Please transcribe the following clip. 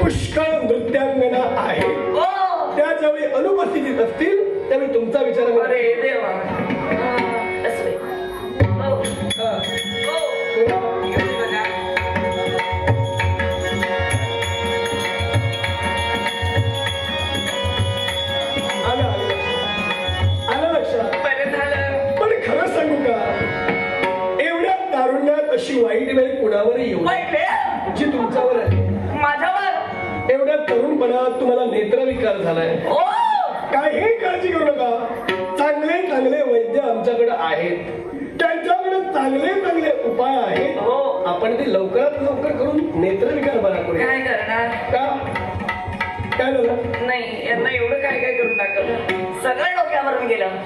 पुष्कळ नृत्यांगना आहे. त्या ज्यावेळी अनुपस्थितीत असतील त्यावेळी तुमचा विचार. अरे देवा. आलं लक्षात. बरं झालं. पण खरं सांगू का, एवढ्या तारुण्यात अशी वाईट वेळ कुणावर येऊ जी तुमच्यावर आहे. माझ्यावर एवढ्या तरुणपणात तुम्हाला नेत्रविकार झालाय. काही काळजी करू नका. चांगले चांगले वैद्य आमच्याकडे आहेत. त्यांच्याकडे चांगले चांगले उपाय आहेत. आपण ते लवकरात लवकर करून नेत्रविकार बरा करू. काय करणार? का काय झालं? नाही, यांना एवढं काय काय करून टाकलं, सगळं डोक्यावरून गेलं.